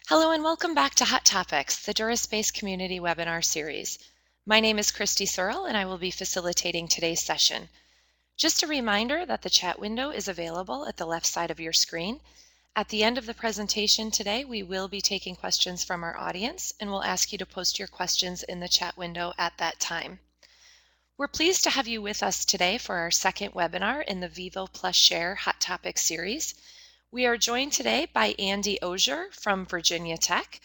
Hello and welcome back to Hot Topics, the DuraSpace community webinar series. My name is Christy Searle and I will be facilitating today's session. Just a reminder that the chat window is available at the left side of your screen. At the end of the presentation today, we will be taking questions from our audience and we'll ask you to post your questions in the chat window at that time. We're pleased to have you with us today for our second webinar in the VIVO plus Share Hot Topics series. We are joined today by Andi Ogier from Virginia Tech.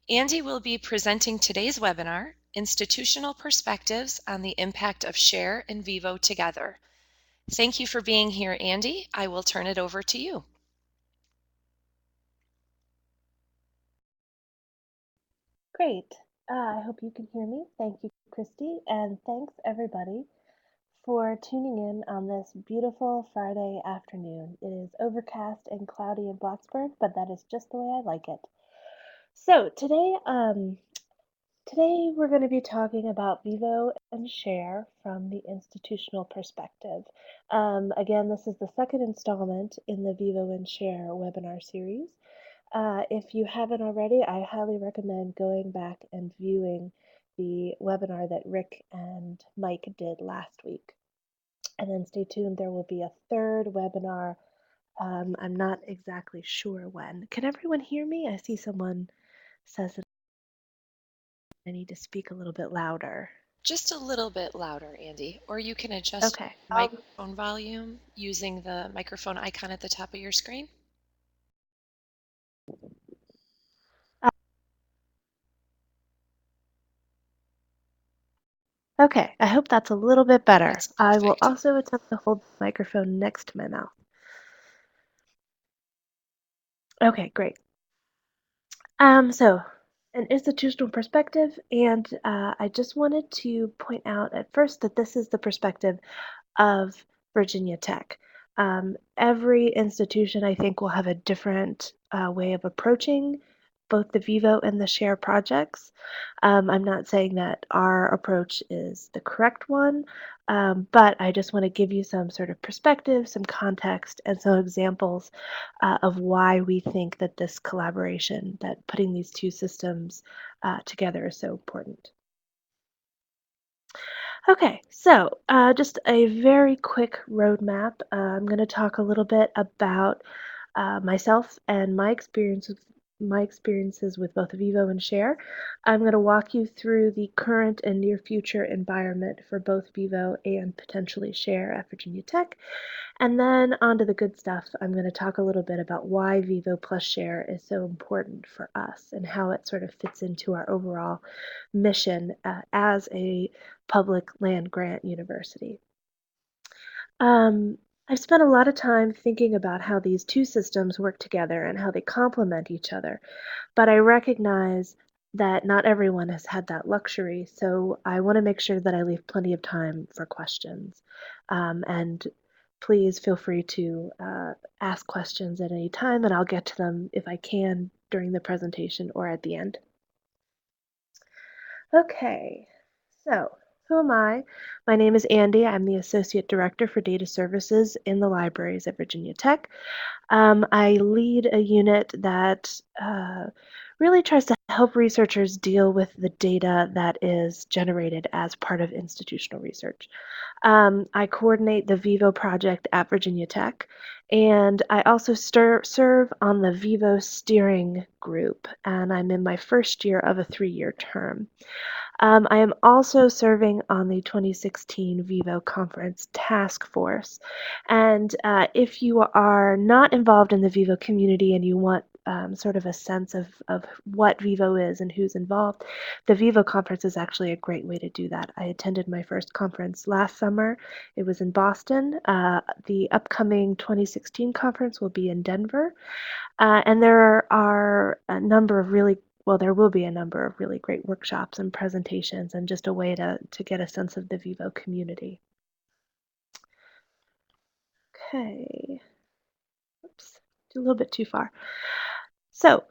Andi will be presenting today's webinar, Institutional Perspectives on the Impact of Share and VIVO Together. Thank you for being here, Andi. I will turn it over to you. Great. I hope you can hear me. Thank you, Christy, and thanks everybody for tuning in on this beautiful Friday afternoon. It is overcast and cloudy in Blacksburg, but that is just the way I like it. So today we're going to be talking about VIVO and Share from the institutional perspective. Again, this is the second installment in the VIVO and Share webinar series. If you haven't already, I highly recommend going back and viewing the webinar that Rick and Mike did last week. And then stay tuned, there will be a third webinar. I'm not exactly sure when. Can everyone hear me? I see someone says that I need to speak a little bit louder. Just a little bit louder, Andi, or you can adjust Okay. microphone volume using the microphone icon at the top of your screen. Okay, I hope that's a little bit better. That's I will perfect. also attempt to hold the microphone next to my mouth. Okay, great. So an institutional perspective, and I just wanted to point out at first that this is the perspective of Virginia Tech. Every institution, I think, will have a different way of approaching both the VIVO and the SHARE projects. I'm not saying that our approach is the correct one, but I just want to give you some sort of perspective, some context, and some examples of why we think that this collaboration, that putting these two systems together is so important. Okay, so just a very quick roadmap. I'm going to talk a little bit about myself and my experiences with both VIVO and Share. I'm going to walk you through the current and near future environment for both VIVO and potentially Share at Virginia Tech. And then on to the good stuff. I'm going to talk a little bit about why VIVO plus Share is so important for us and how it sort of fits into our overall mission as a public land grant university. I've spent a lot of time thinking about how these two systems work together and how they complement each other, but I recognize that not everyone has had that luxury, so I want to make sure that I leave plenty of time for questions. And please feel free to ask questions at any time, and I'll get to them if I can during the presentation or at the end. Okay, so who am I? My name is Andi. I'm the Associate Director for Data Services in the libraries at Virginia Tech. I lead a unit that really tries to help researchers deal with the data that is generated as part of institutional research. I coordinate the VIVO project at Virginia Tech, and I also serve on the VIVO steering group, and I'm in my first year of a 3-year term. I am also serving on the 2016 VIVO Conference Task Force. And if you are not involved in the VIVO community and you want sort of a sense of what VIVO is and who's involved, the VIVO Conference is actually a great way to do that. I attended my first conference last summer. It was in Boston. The upcoming 2016 conference will be in Denver. And there are a number of there will be a number of really great workshops and presentations and just a way to get a sense of the VIVO community. Okay. Oops, a little bit too far. So,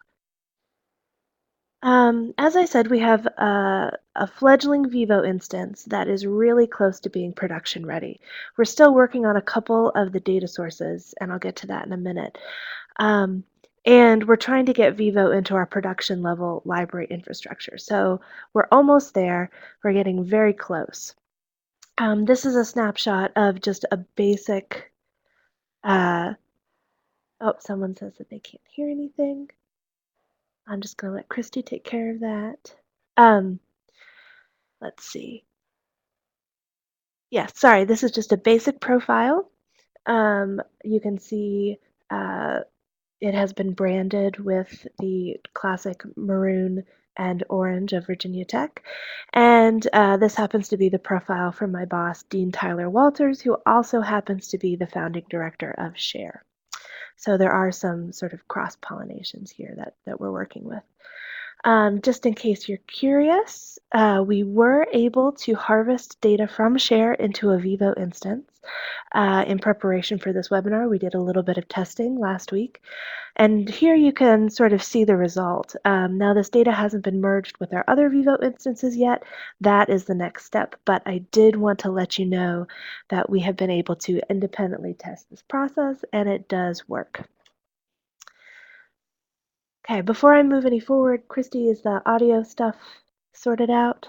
as I said, we have a fledgling VIVO instance that is really close to being production ready. We're still working on a couple of the data sources, and I'll get to that in a minute. And we're trying to get VIVO into our production level library infrastructure. So we're almost there. We're getting very close. This is a snapshot of just a basic. Oh, someone says that they can't hear anything. I'm just going to let Christy take care of that. Let's see. Yeah, sorry, this is just a basic profile. You can see it has been branded with the classic maroon and orange of Virginia Tech. And this happens to be the profile from my boss, Dean Tyler Walters, who also happens to be the founding director of Share. So there are some sort of cross-pollinations here that we're working with. Just in case you're curious, we were able to harvest data from Share into a VIVO instance. In preparation for this webinar, we did a little bit of testing last week. And here you can sort of see the result. Now this data hasn't been merged with our other VIVO instances yet. That is the next step, but I did want to let you know that we have been able to independently test this process and it does work. Okay, before I move any forward, Christy, is the audio stuff sorted out?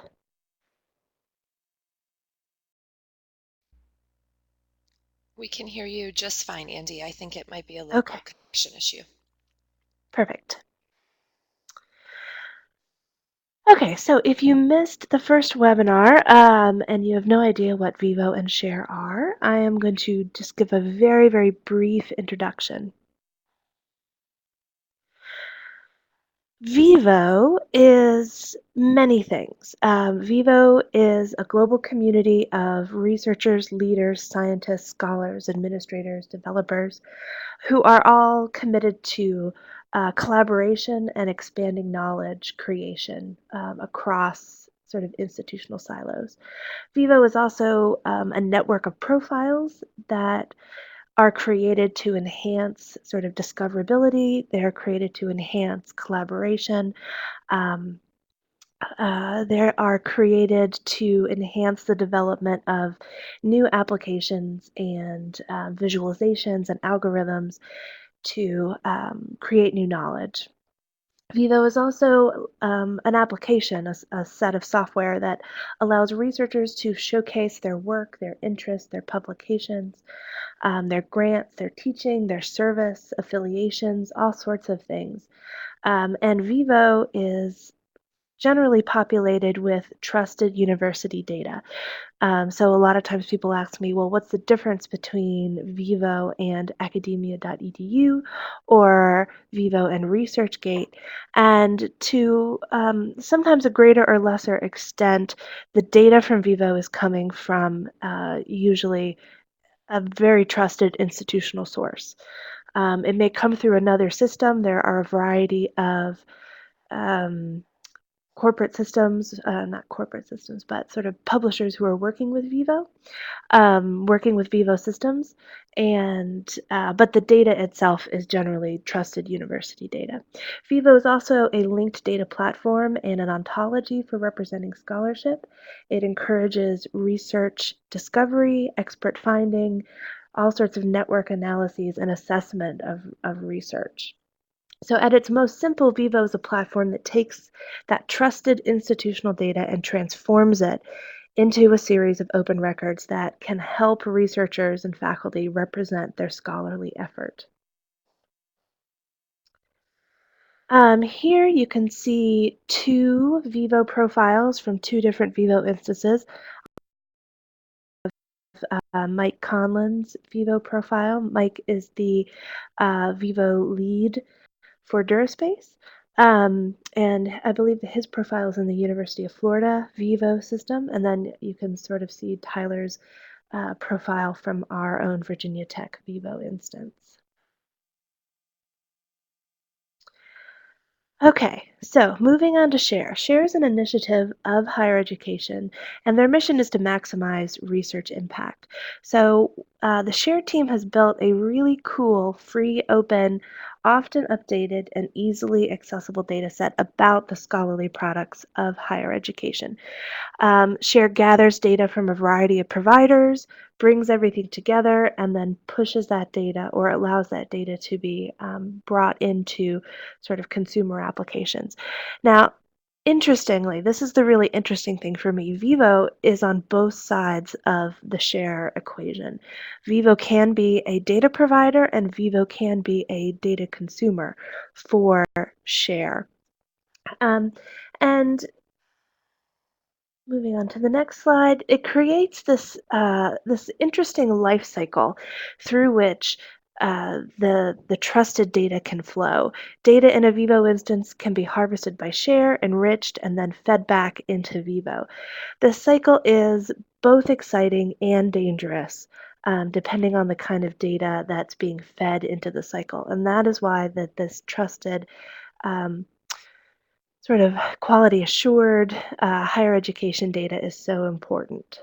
We can hear you just fine, Andi. I think it might be a local Okay, connection issue. perfect. Okay, so if you missed the first webinar and you have no idea what VIVO and Share are, I am going to just give a very, very brief introduction. VIVO is many things. VIVO is a global community of researchers, leaders, scientists, scholars, administrators, developers who are all committed to collaboration and expanding knowledge creation across sort of institutional silos. VIVO is also a network of profiles that are created to enhance sort of discoverability. They're created to enhance collaboration. Um, they are created to enhance the development of new applications and visualizations and algorithms to create new knowledge. VIVO is also an application, a set of software that allows researchers to showcase their work, their interests, their publications, their grants, their teaching, their service, affiliations, all sorts of things. And VIVO is generally populated with trusted university data. So a lot of times people ask me, well, what's the difference between VIVO and academia.edu or VIVO and ResearchGate? And to sometimes a greater or lesser extent, the data from VIVO is coming from usually a very trusted institutional source. It may come through another system. There are a variety of um, corporate systems, not corporate systems, but sort of publishers who are working with VIVO, working with VIVO systems, and but the data itself is generally trusted university data. VIVO is also a linked data platform and an ontology for representing scholarship. It encourages research discovery, expert finding, all sorts of network analyses and assessment of research. So at its most simple, VIVO is a platform that takes that trusted institutional data and transforms it into a series of open records that can help researchers and faculty represent their scholarly effort. Here you can see two VIVO profiles from two different VIVO instances. Mike Conlon's VIVO profile. Mike is the VIVO lead for DuraSpace. And I believe that his profile is in the University of Florida VIVO system. And then you can sort of see Tyler's profile from our own Virginia Tech VIVO instance. Okay, so moving on to Share. Share is an initiative of higher education, and their mission is to maximize research impact. So the Share team has built a really cool, free, open often updated and easily accessible data set about the scholarly products of higher education. Share gathers data from a variety of providers, brings everything together, and then pushes that data or allows that data to be brought into sort of consumer applications. Now, interestingly, this is the really interesting thing for me. VIVO is on both sides of the share equation. VIVO can be a data provider and VIVO can be a data consumer for share. Um, and Moving on to the next slide, it creates this interesting life cycle through which the trusted data can flow. Data in a Vivo instance can be harvested by Share, enriched, and then fed back into Vivo. This cycle is both exciting and dangerous, depending on the kind of data that's being fed into the cycle, and that is why this trusted um, sort of quality assured higher education data is so important.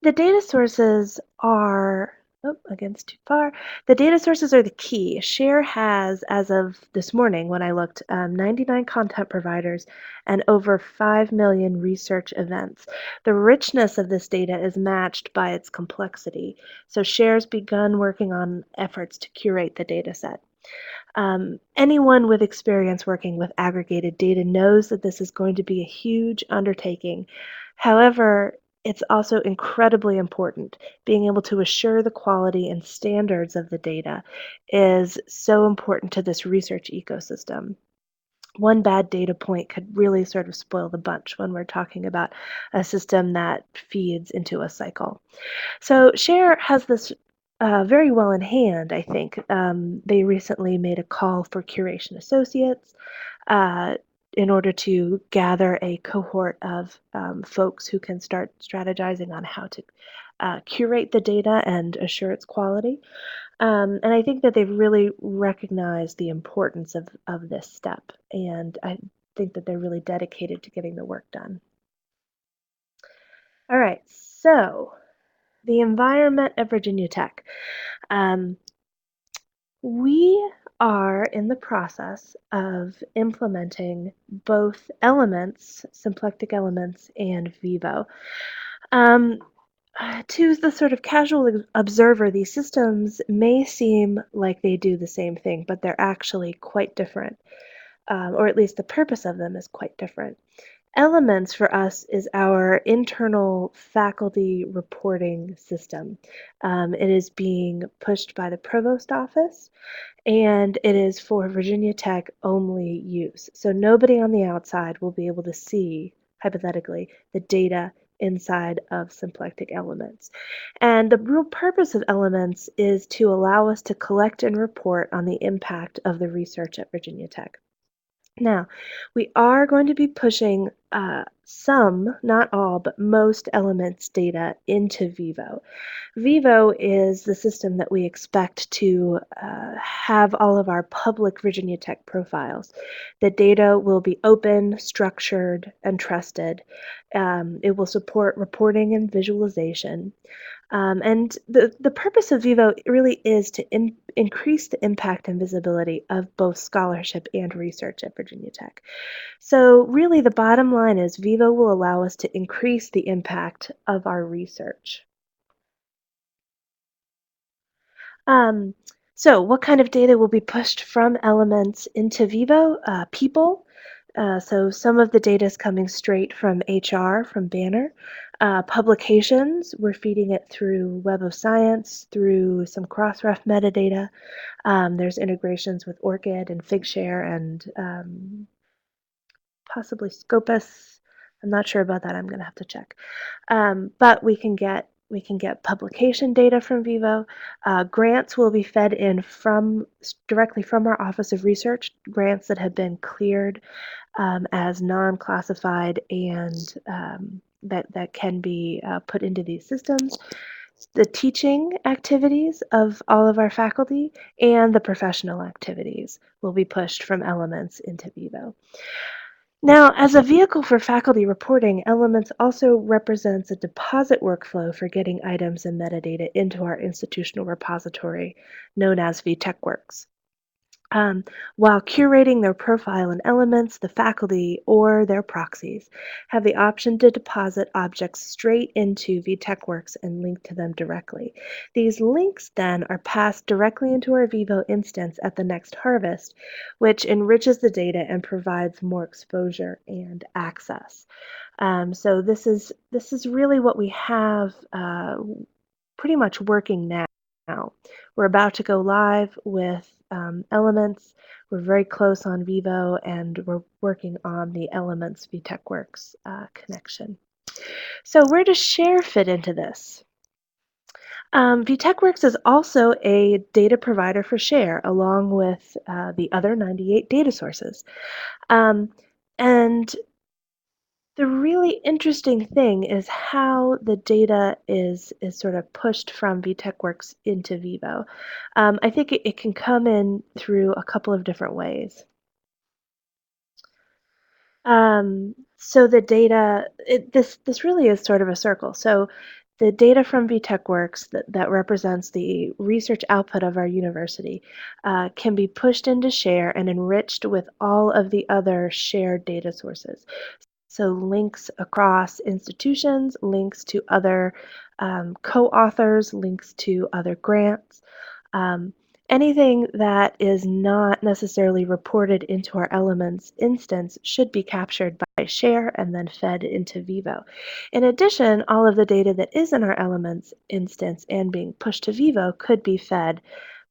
The data sources are, oh, against too far. The data sources are the key. Share has, as of this morning when I looked, 99 content providers and over 5 million research events. The richness of this data is matched by its complexity. So Share's begun working on efforts to curate the data set. Anyone with experience working with aggregated data knows that this is going to be a huge undertaking. However, it's also incredibly important. Being able to assure the quality and standards of the data is so important to this research ecosystem. One bad data point could really sort of spoil the bunch when we're talking about a system that feeds into a cycle. So Share has this very well in hand, I think. They recently made a call for Curation Associates uh, in order to gather a cohort of folks who can start strategizing on how to curate the data and assure its quality. And I think that they've really recognized the importance of this step, and I think that they're really dedicated to getting the work done. All right, so the environment at Virginia Tech. Um, we are in the process of implementing both elements, symplectic elements, and Vivo. Um, to the sort of casual observer, these systems may seem like they do the same thing, but they're actually quite different, or at least the purpose of them is quite different. Elements for us is our internal faculty reporting system. It is being pushed by the provost office and it is for Virginia Tech only use. So nobody on the outside will be able to see, hypothetically, the data inside of symplectic elements. And the real purpose of elements is to allow us to collect and report on the impact of the research at Virginia Tech. Now, we are going to be pushing some, not all, but most elements data into VIVO. VIVO is the system that we expect to have all of our public Virginia Tech profiles. The data will be open, structured, and trusted. It will support reporting and visualization. And the purpose of VIVO really is to increase the impact and visibility of both scholarship and research at Virginia Tech. So really the bottom line is VIVO will allow us to increase the impact of our research. Um, so what kind of data will be pushed from Elements into VIVO? People. So some of the data is coming straight from HR, from Banner. Publications, we're feeding it through Web of Science, through some Crossref metadata. There's integrations with ORCID and Figshare and possibly Scopus. I'm not sure about that. I'm going to have to check. But we can get publication data from VIVO. Grants will be fed in directly from our Office of Research. Grants that have been cleared as non-classified and that can be put into these systems. The teaching activities of all of our faculty and the professional activities will be pushed from Elements into VIVO. Now, as a vehicle for faculty reporting, Elements also represents a deposit workflow for getting items and metadata into our institutional repository, known as VTechWorks. Um, while curating their profile in Elements, the faculty or their proxies have the option to deposit objects straight into VTechWorks and link to them directly. These links then are passed directly into our Vivo instance at the next harvest, which enriches the data and provides more exposure and access. So this is really what we have pretty much working now. We're about to go live with Elements. We're very close on Vivo, and we're working on the Elements VTechWorks connection. So where does Share fit into this? VTechWorks is also a data provider for Share, along with the other 98 data sources. Um, and the really interesting thing is how the data is sort of pushed from VTechWorks into Vivo. I think it can come in through a couple of different ways. So the data, this really is sort of a circle. So the data from VTechWorks that represents the research output of our university can be pushed into Share and enriched with all of the other shared data sources. So links across institutions, links to other co-authors, links to other grants. Um, Anything that is not necessarily reported into our Elements instance should be captured by Share and then fed into Vivo. In addition, all of the data that is in our Elements instance and being pushed to Vivo could be fed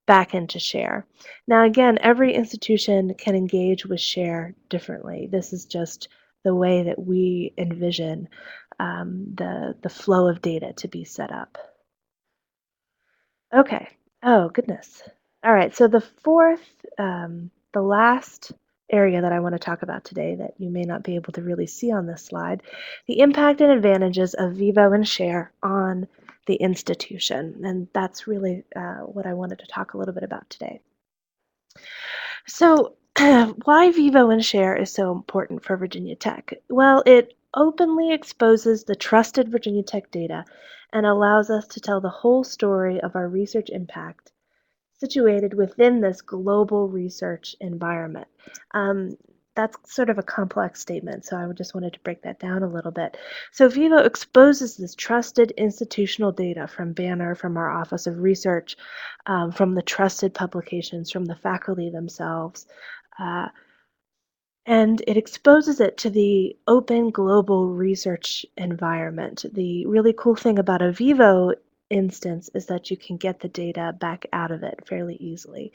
back into Share. Now, again, every institution can engage with Share differently. This is just the way that we envision the flow of data to be set up. Okay. Oh, goodness. All right. So the fourth, the last area that I want to talk about today that you may not be able to really see on this slide, the impact and advantages of Vivo and Share on the institution. And that's really what I wanted to talk a little bit about today. So, why Vivo and Share is so important for Virginia Tech? Well, it openly exposes the trusted Virginia Tech data and allows us to tell the whole story of our research impact situated within this global research environment. Um, that's sort of a complex statement, so I just wanted to break that down a little bit. So Vivo exposes this trusted institutional data from Banner, from our Office of Research, from the trusted publications, from the faculty themselves. Uh, and it exposes it to the open global research environment. The really cool thing about a Vivo instance is that you can get the data back out of it fairly easily.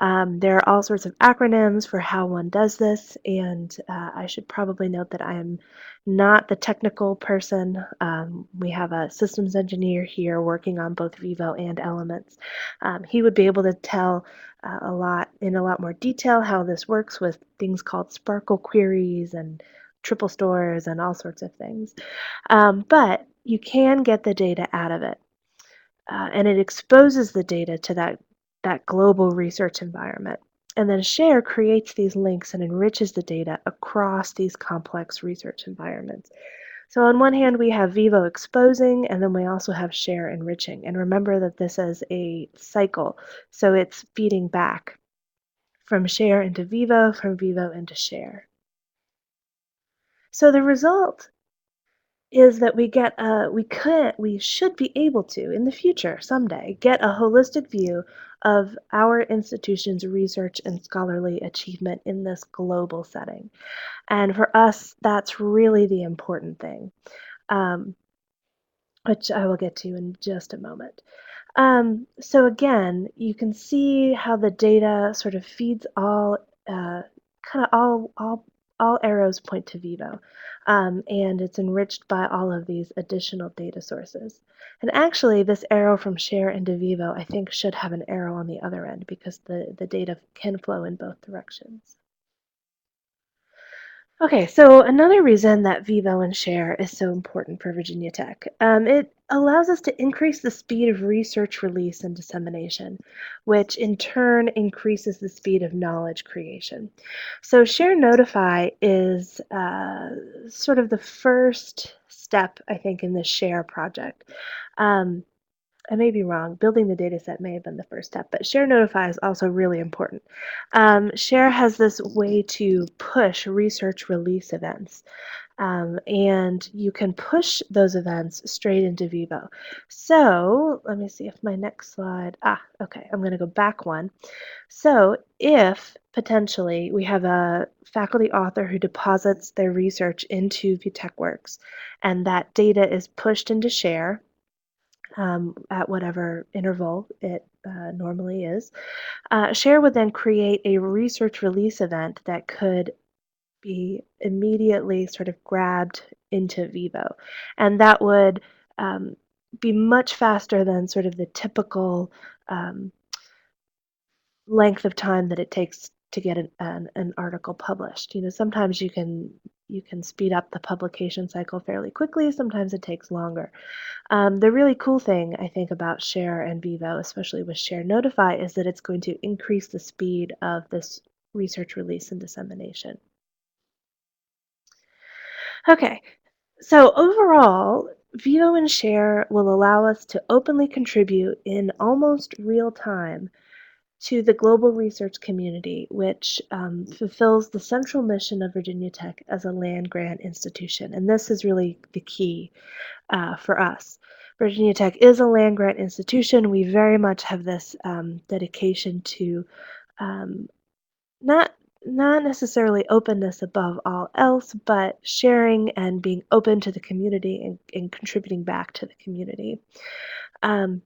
There are all sorts of acronyms for how one does this, and I should probably note that I am not the technical person. We have a systems engineer here working on both Vivo and Elements. He would be able to tell in a lot more detail how this works with things called Sparkle queries and triple stores and all sorts of things. But you can get the data out of it, and it exposes the data to that global research environment. And then Share creates these links and enriches the data across these complex research environments. So on one hand, we have Vivo exposing, and then we also have Share enriching. And remember that this is a cycle, so it's feeding back from Share into Vivo, from Vivo into Share. So the result is that we should be able to, in the future, someday, get a holistic view of our institution's research and scholarly achievement in this global setting. And for us, that's really the important thing, um, which I will get to in just a moment. So again, you can see how the data sort of feeds kind of all arrows point to Vivo, and it's enriched by all of these additional data sources. And actually, this arrow from Share into Vivo, I think, should have an arrow on the other end because the data can flow in both directions. Okay, so another reason that Vivo and Share is so important for Virginia Tech, it allows us to increase the speed of research release and dissemination, which in turn increases the speed of knowledge creation. So Share Notify is sort of the first step, I think, in the Share project. Um, I may be wrong. Building the data set may have been the first step, but Share Notify is also really important. Share has this way to push research release events, and you can push those events straight into VIVO. So let me see if my next slide, okay, I'm going to go back one. So if potentially we have a faculty author who deposits their research into VTechWorks, and that data is pushed into Share, at whatever interval it normally is. Share would then create a research release event that could be immediately sort of grabbed into VIVO. And that would be much faster than sort of the typical um, length of time that it takes to get an article published. Sometimes you can speed up the publication cycle fairly quickly, sometimes it takes longer. The really cool thing I think about Share and VIVO, especially with Share Notify, is that it's going to increase the speed of this research release and dissemination. Okay, so overall, VIVO and Share will allow us to openly contribute in almost real time to the global research community, which fulfills the central mission of Virginia Tech as a land-grant institution. And this is really the key for us. Virginia Tech is a land-grant institution. We very much have this dedication to um, not not necessarily openness above all else, but sharing and being open to the community and contributing back to the community. Um,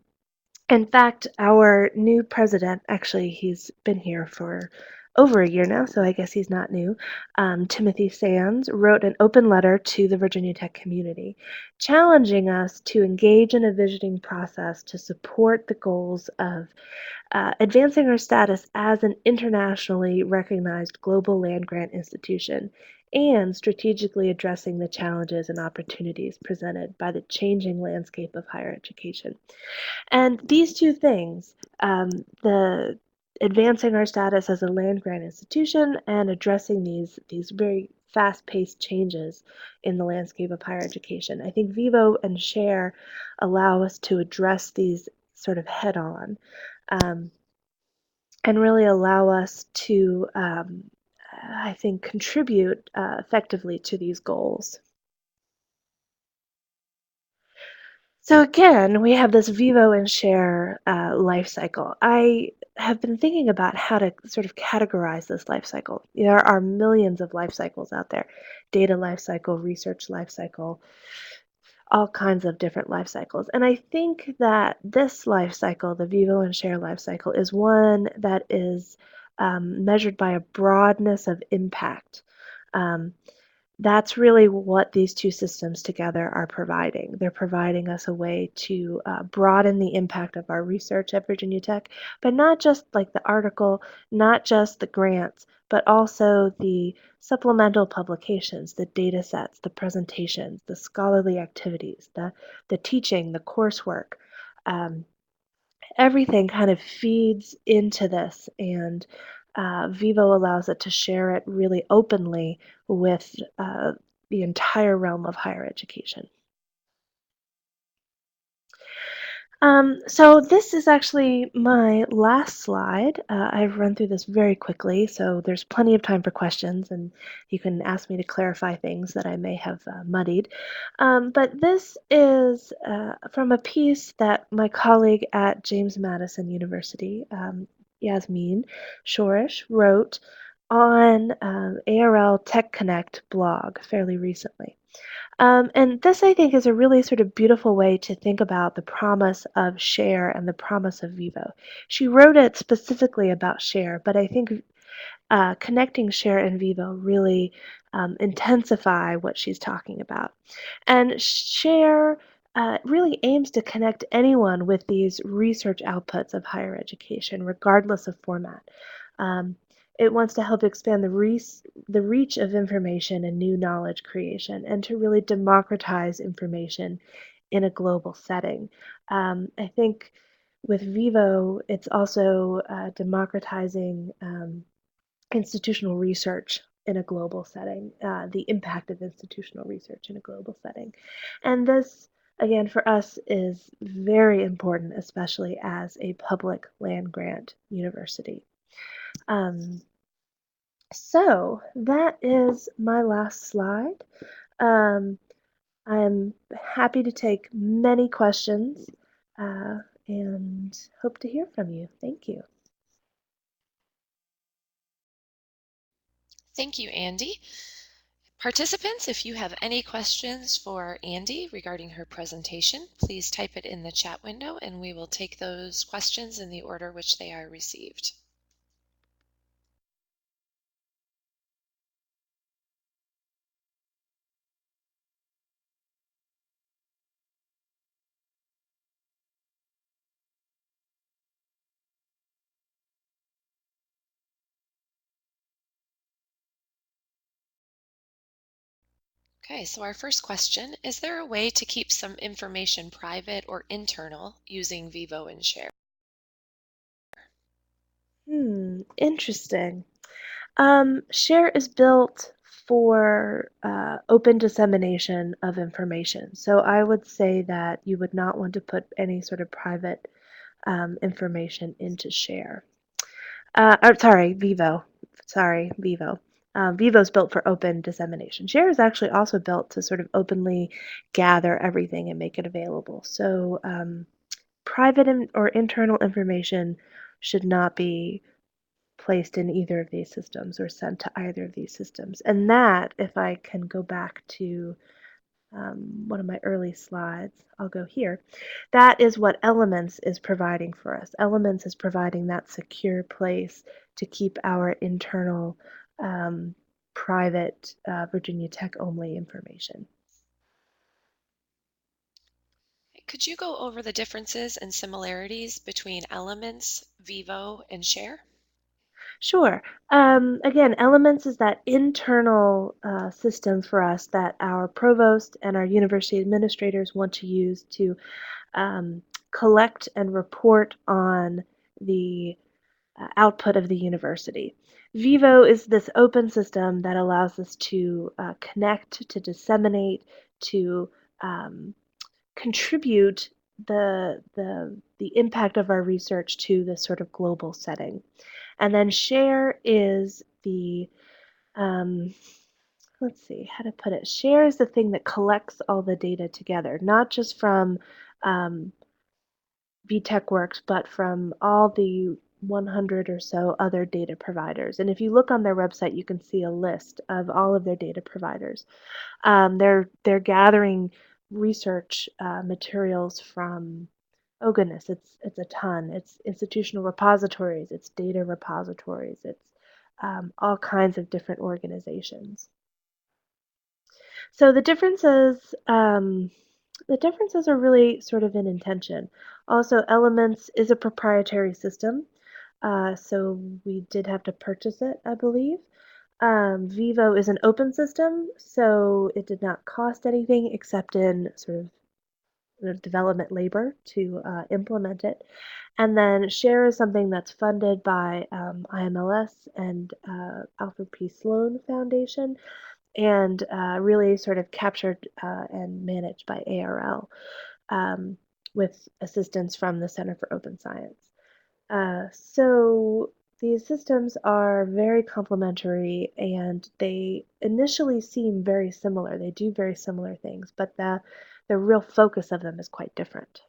in fact, our new president, actually, he's been here for over a year now, so I guess he's not new. Timothy Sands wrote an open letter to the Virginia Tech community, challenging us to engage in a visioning process to support the goals of advancing our status as an internationally recognized global land-grant institution and strategically addressing the challenges and opportunities presented by the changing landscape of higher education. And these two things, the advancing our status as a land-grant institution and addressing these very fast-paced changes in the landscape of higher education. I think VIVO and Share allow us to address these sort of head-on, um, and really allow us to, I think, contribute effectively to these goals. So again, we have this VIVO and Share life cycle. I have been thinking about how to sort of categorize this life cycle. There are millions of life cycles out there: data life cycle, research life cycle, all kinds of different life cycles. And I think that this life cycle, the VIVO and Share life cycle, is one that is measured by a broadness of impact. Um, that's really what these two systems together are providing. They're providing us a way to broaden the impact of our research at Virginia Tech, but not just like the article, not just the grants, but also the supplemental publications, the data sets, the presentations, the scholarly activities, the teaching, the coursework. Um, Everything kind of feeds into this, and VIVO allows it to share it really openly with the entire realm of higher education. So this is actually my last slide. I've run through this very quickly, so there's plenty of time for questions, and you can ask me to clarify things that I may have muddied. But this is from a piece that my colleague at James Madison University, Yasmin Shorish, wrote on ARL Tech Connect blog fairly recently. And this, I think, is a really sort of beautiful way to think about the promise of Share and the promise of VIVO. She wrote it specifically about Share, but I think connecting Share and VIVO really intensify what she's talking about. And Share really aims to connect anyone with these research outputs of higher education, regardless of format. Um, it wants to help expand the reach of information and new knowledge creation, and to really democratize information in a global setting. I think with VIVO, it's also democratizing institutional research in a global setting, the impact of institutional research in a global setting. And this, again, for us is very important, especially as a public land grant university. Um, so that is my last slide. Um, I'm happy to take many questions uh, and hope to hear from you. Thank you. Thank you, Andi. Participants, if you have any questions for Andi regarding her presentation, please type it in the chat window and we will take those questions in the order which they are received. Okay, so our first question, is there a way to keep some information private or internal using VIVO and Share? Interesting. Share is built for open dissemination of information. So I would say that you would not want to put any sort of private information into Share. Or sorry, Vivo. Sorry, Vivo. Vivo is built for open dissemination. Share is actually also built to sort of openly gather everything and make it available. So private or internal information should not be placed in either of these systems or sent to either of these systems. And that, if I can go back to one of my early slides, I'll go here. That is what Elements is providing for us. Elements is providing that secure place to keep our internal private Virginia Tech only information. Could you go over the differences and similarities between Elements, VIVO, and Share? Sure. Again, Elements is that internal system for us that our provost and our university administrators want to use to collect and report on the output of the university. Vivo is this open system that allows us to connect, to disseminate, to um, contribute the impact of our research to this sort of global setting. And then Share is the let's see how to put it. Share is the thing that collects all the data together, not just from VTechWorks, but from all the 100 or so other data providers. And if you look on their website, you can see a list of all of their data providers. They're gathering research materials from, oh goodness, it's a ton. It's institutional repositories, it's data repositories, it's all kinds of different organizations. So the differences are really sort of in intention. Also, Elements is a proprietary system, so we did have to purchase it, I believe. Vivo is an open system, so it did not cost anything except in sort of the development labor to implement it. And then Share is something that's funded by IMLS and Alfred P. Sloan Foundation and really sort of captured and managed by ARL with assistance from the Center for Open Science. So these systems are very complementary and they initially seem very similar. They do very similar things, but the real focus of them is quite different.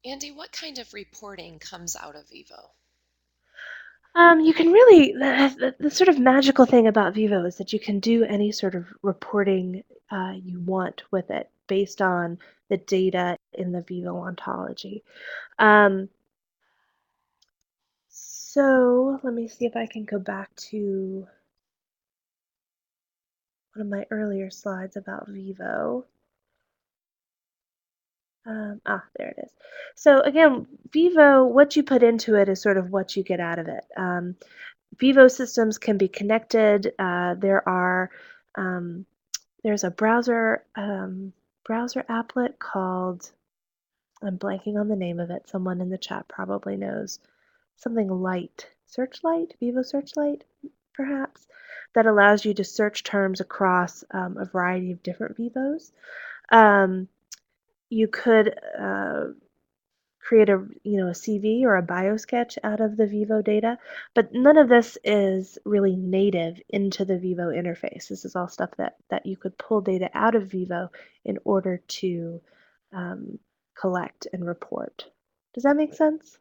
Andi, what kind of reporting comes out of VIVO? You can really, the sort of magical thing about Vivo is that you can do any sort of reporting you want with it based on the data in the Vivo ontology. Um, so let me see if I can go back to one of my earlier slides about Vivo. There it is. So again, Vivo, what you put into it is sort of what you get out of it. VIVO systems can be connected. Um, there's a browser applet called, I'm blanking on the name of it. Someone in the chat probably knows. Something light, Searchlight, VIVO Searchlight, perhaps, that allows you to search terms across a variety of different VIVOs. Um, you could create a CV or a biosketch out of the Vivo data, but none of this is really native into the Vivo interface. This is all stuff that you could pull data out of Vivo in order to um, collect and report. Does that make sense?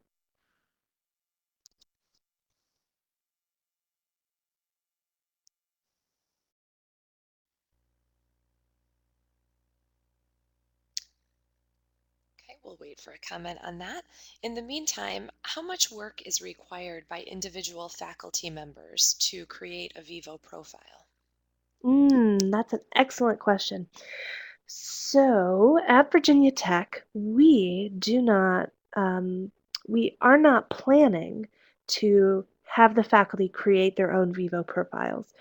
Okay, we'll wait for a comment on that. In the meantime, how much work is required by individual faculty members to create a Vivo profile? That's an excellent question. So at Virginia Tech, we are not planning to have the faculty create their own Vivo profiles.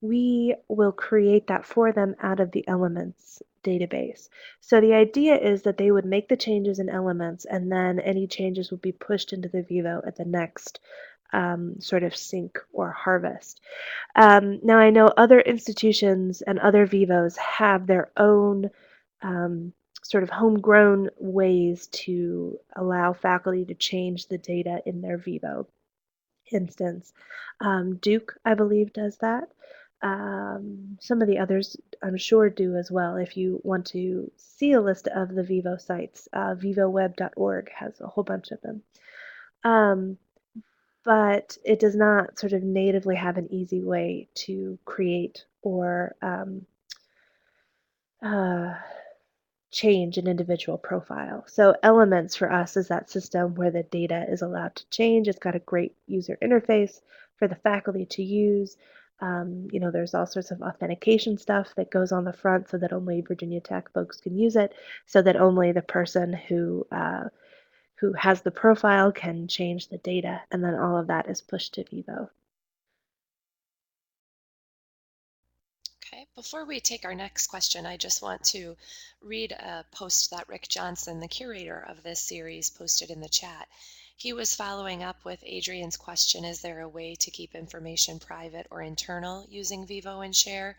We will create that for them out of the Elements database. So the idea is that they would make the changes in Elements, and then any changes would be pushed into the Vivo at the next sort of sync or harvest. Now, I know other institutions and other Vivos have their own um, sort of homegrown ways to allow faculty to change the data in their Vivo instance. Duke, I believe, does that. Some of the others, I'm sure, do as well. If you want to see a list of the Vivo sites, vivoweb.org has a whole bunch of them. Um, but it does not sort of natively have an easy way to create or uh, change an individual profile. So Elements for us is that system where the data is allowed to change. It's got a great user interface for the faculty to use. There's all sorts of authentication stuff that goes on the front so that only Virginia Tech folks can use it, so that only the person who has the profile can change the data, and then all of that is pushed to Vivo. Okay, before we take our next question, I just want to read a post that Rick Johnson, the curator of this series, posted in the chat. He was following up with Adrian's question, is there a way to keep information private or internal using Vivo and Share?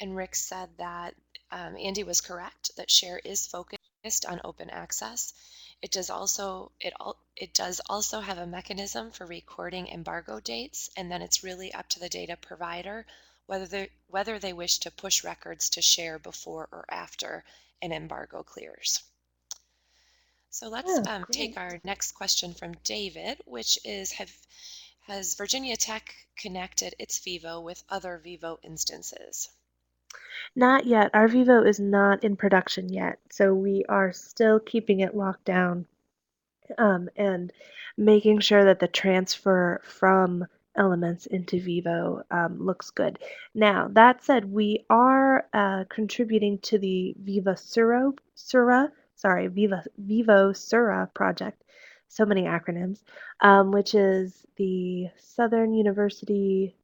And Rick said that Andi was correct, that Share is focused on open access. It does also have a mechanism for recording embargo dates, and then it's really up to the data provider whether they wish to push records to Share before or after an embargo clears. So let's Oh, take great. our next question from David, which is, has Virginia Tech connected its Vivo with other Vivo instances? Not yet. Our Vivo is not in production yet, so we are still keeping it locked down and making sure that the transfer from Elements into Vivo looks good. Now, that said, we are contributing to the Vivo Sura project. So many acronyms, which is the Southeastern University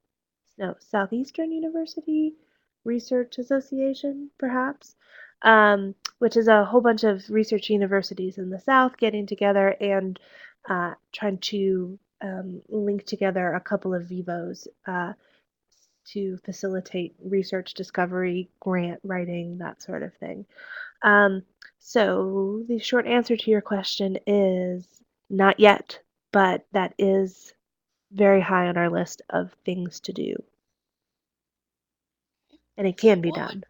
Research Association, perhaps, which is a whole bunch of research universities in the South getting together and trying to link together a couple of Vivos to facilitate research discovery, grant writing, that sort of thing. Um, so the short answer to your question is not yet, but that is very high on our list of things to do, and it can be What would done.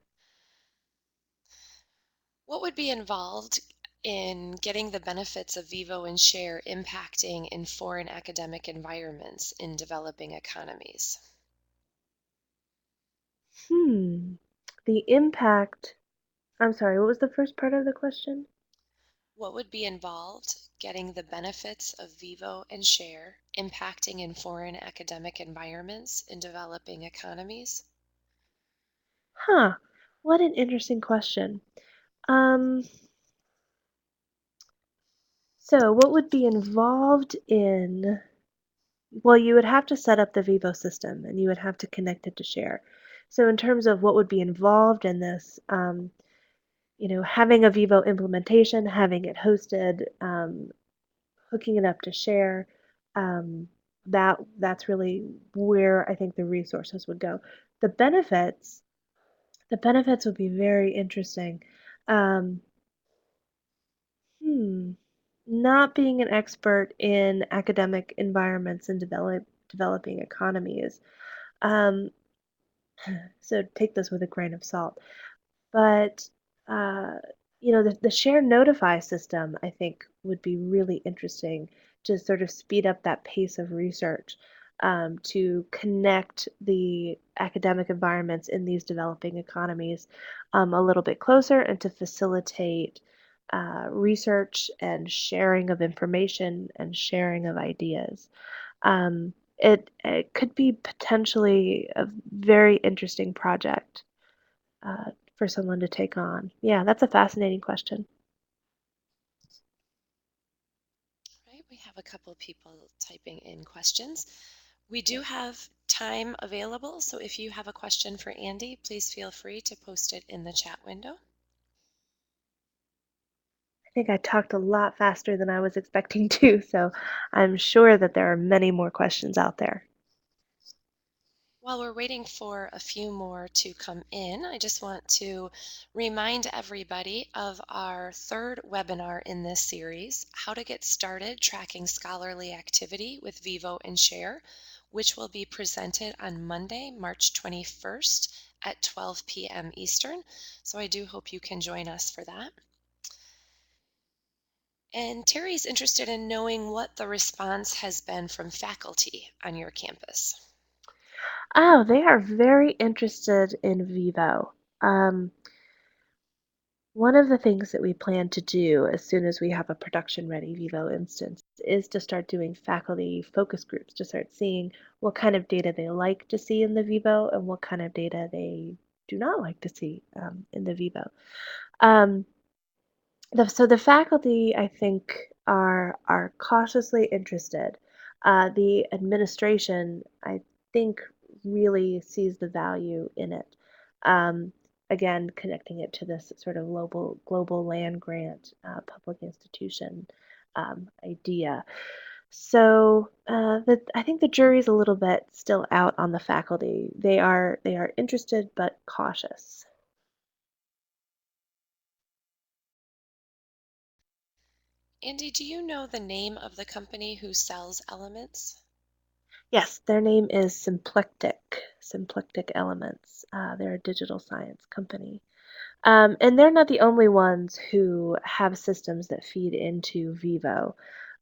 what would be involved in getting the benefits of Vivo and Share impacting in foreign academic environments in developing economies? Hmm. The impact. I'm sorry, what was the first part of the question? What would be involved getting the benefits of Vivo and Share impacting in foreign academic environments in developing economies? Huh. What an interesting question. Um, so what would be involved in Well, you would have to set up the Vivo system and you would have to connect it to Share. So in terms of what would be involved in this, having a Vivo implementation, having it hosted, hooking it up to Share, um, that's really where I think the resources would go. The benefits, the benefits would be very interesting. Um, hmm, Not being an expert in academic environments and developing economies, um, so take this with a grain of salt. But, uh, the share notify system, I think, would be really interesting to sort of speed up that pace of research, to connect the academic environments in these developing economies a little bit closer and to facilitate research and sharing of information and sharing of ideas. It could be potentially a very interesting project for someone to take on? Yeah, that's a fascinating question. Right, we have a couple people typing in questions. We do have time available, so if you have a question for Andi, please feel free to post it in the chat window. I think I talked a lot faster than I was expecting to, so I'm sure that there are many more questions out there. While we're waiting for a few more to come in, I just want to remind everybody of our third webinar in this series, How to Get Started Tracking Scholarly Activity with VIVO and Share, which will be presented on Monday, March 21st at 12 p.m. Eastern. So I do hope you can join us for that. And Terry's interested in knowing what the response has been from faculty on your campus. Oh, they are very interested in Vivo. Um, One of the things that we plan to do as soon as we have a production ready Vivo instance is to start doing faculty focus groups to start seeing what kind of data they like to see in the Vivo and what kind of data they do not like to see in the Vivo. Um, so the faculty, I think, are cautiously interested. The administration, I think, really sees the value in it. Um, Again, connecting it to this sort of global land grant, public institution idea. So I think the jury's a little bit still out on the faculty. They are interested but cautious. Andy, do you know the name of the company who sells elements? Yes, their name is Symplectic Elements. They're a digital science company. And they're not the only ones who have systems that feed into Vivo.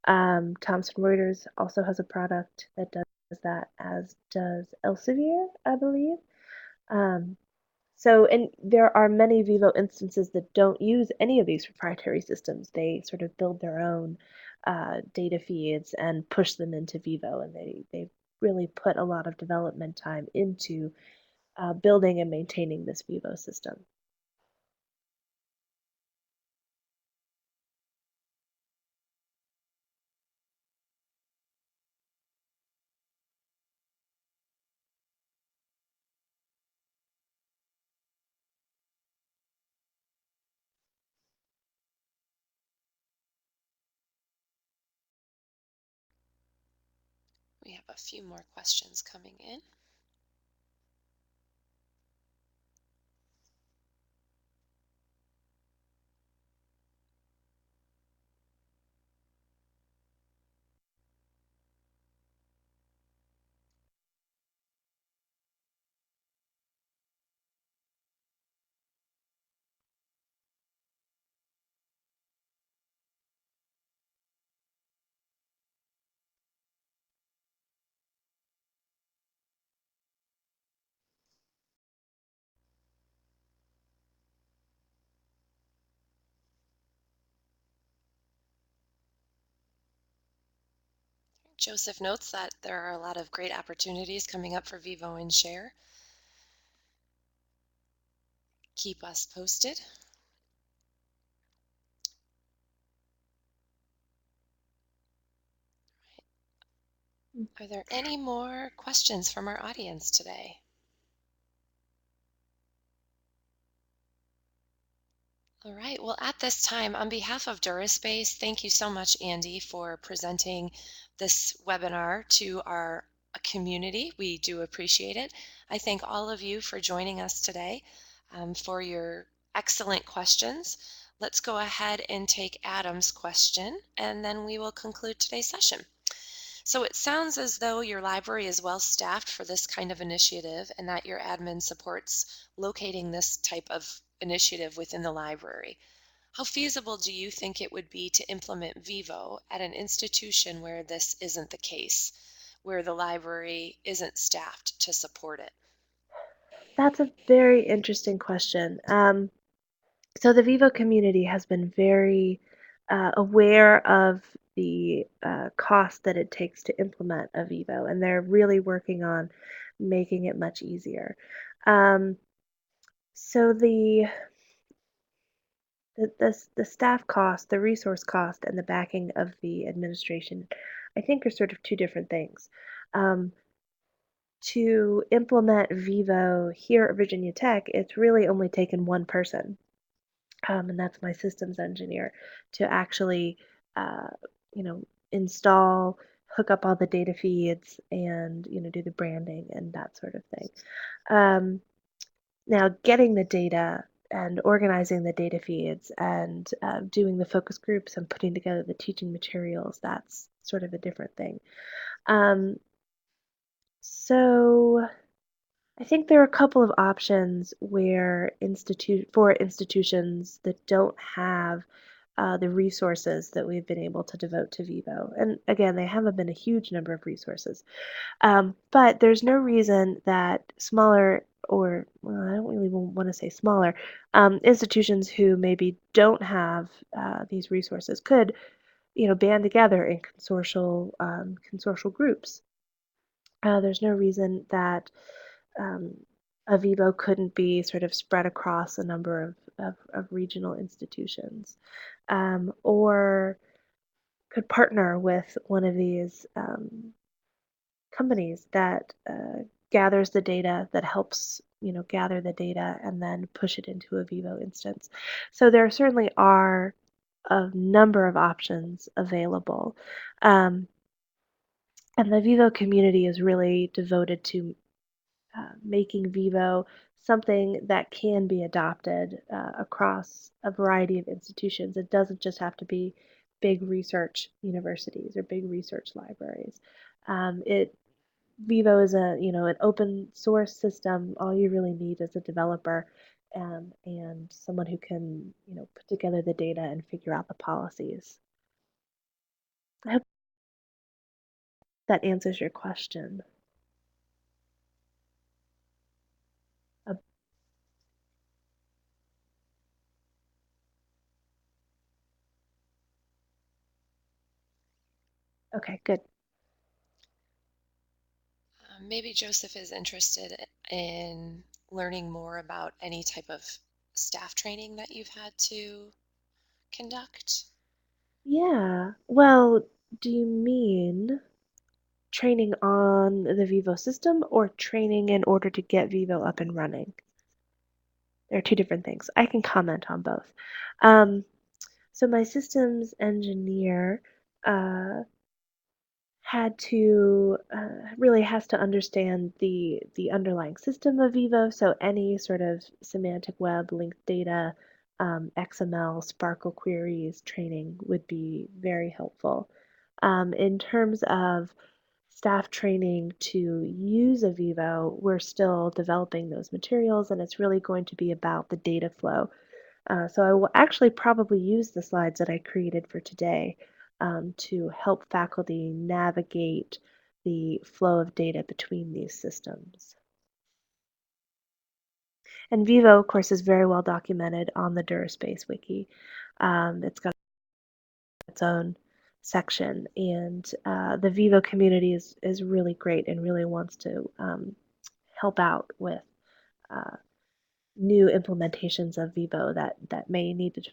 Thomson Reuters also has a product that does that, as does Elsevier, I believe. Um, and there are many Vivo instances that don't use any of these proprietary systems. They sort of build their own data feeds and push them into Vivo, and they really put a lot of development time into building and maintaining this Vivo system. We have a few more questions coming in. Joseph notes that there are a lot of great opportunities coming up for VIVO and Share. Keep us posted. Are there any more questions from our audience today? All right. Well, at this time, on behalf of DuraSpace, thank you so much, Andi, for presenting this webinar to our community. We do appreciate it. I thank all of you for joining us today, for your excellent questions. Let's go ahead and take Adam's question, and then we will conclude today's session. So it sounds as though your library is well staffed for this kind of initiative and that your admin supports locating this type of initiative within the library. How feasible do you think it would be to implement VIVO at an institution where this isn't the case, where the library isn't staffed to support it? That's a very interesting question. So the Vivo community has been very aware of the cost that it takes to implement a Vivo, and they're really working on making it much easier. Um, so the staff cost, the resource cost, and the backing of the administration, I think, are sort of two different things. Um, to implement Vivo here at Virginia Tech, it's really only taken one person, and that's my systems engineer, to actually, uh, you know, install, hook up all the data feeds, and do the branding and that sort of thing. Um, Now, getting the data and organizing the data feeds and doing the focus groups and putting together the teaching materials, that's sort of a different thing. Um, so I think there are a couple of options where institutions that don't have the resources that we've been able to devote to Vivo. And again, they haven't been a huge number of resources. But there's no reason that smaller, or well, I don't really want to say smaller, institutions who maybe don't have these resources could, band together in consortial groups. There's no reason that um, a Vivo couldn't be sort of spread across a number of regional institutions, or could partner with one of these companies that gathers the data, that helps gather the data and then push it into a Vivo instance. So there certainly are a number of options available. Um, and the Vivo community is really devoted to making Vivo something that can be adopted across a variety of institutions. It doesn't just have to be big research universities or big research libraries. It Vivo is an open source system. All you really need is a developer and someone who can put together the data and figure out the policies. I hope that answers your question. Uh, okay, good. Maybe Joseph is interested in learning more about any type of staff training that you've had to conduct. Yeah. Well, do you mean training on the Vivo system or training in order to get Vivo up and running? They're two different things. I can comment on both. Um, so my systems engineer uh, had to really has to understand the underlying system of Vivo. So any sort of semantic web, linked data, XML, Sparkle queries training would be very helpful. In terms of staff training to use a Vivo, we're still developing those materials, and it's really going to be about the data flow. So I will actually probably use the slides that I created for today to help faculty navigate the flow of data between these systems. And Vivo, of course, is very well documented on the DuraSpace wiki. It's got its own section, and the Vivo community is really great and really wants to help out with uh, new implementations of Vivo that may need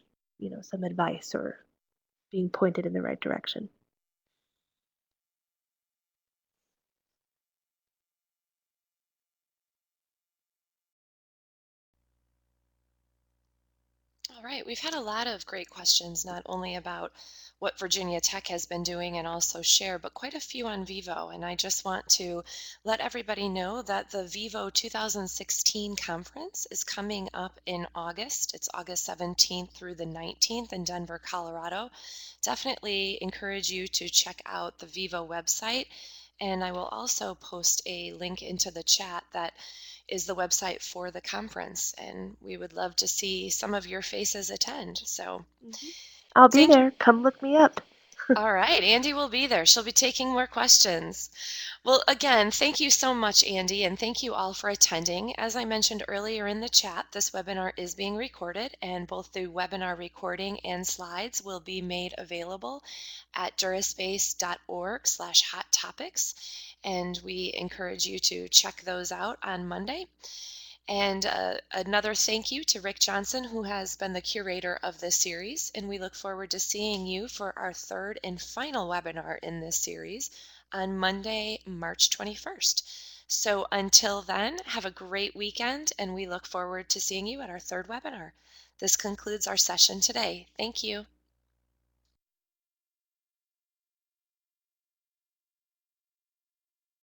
some advice or being pointed in the right direction. All right, we've had a lot of great questions, not only about what Virginia Tech has been doing and also share, but quite a few on Vivo. And I just want to let everybody know that the Vivo 2016 conference is coming up in August. It's August 17th through the 19th in Denver, Colorado. Definitely encourage you to check out the Vivo website. And I will also post a link into the chat that is the website for the conference, and we would love to see some of your faces attend. So Mhm. I'll be thank you. there. Come look me up. All right, Andi will be there. She'll be taking more questions. Well, again, thank you so much, Andi, and thank you all for attending. As I mentioned earlier in the chat, this webinar is being recorded, and both the webinar recording and slides will be made available at duraspace.org/hot topics, and we encourage you to check those out on Monday. And another thank you to Rick Johnson, who has been the curator of this series. And we look forward to seeing you for our third and final webinar in this series on Monday, March 21st. So until then, have a great weekend, and we look forward to seeing you at our third webinar. This concludes our session today. Thank you.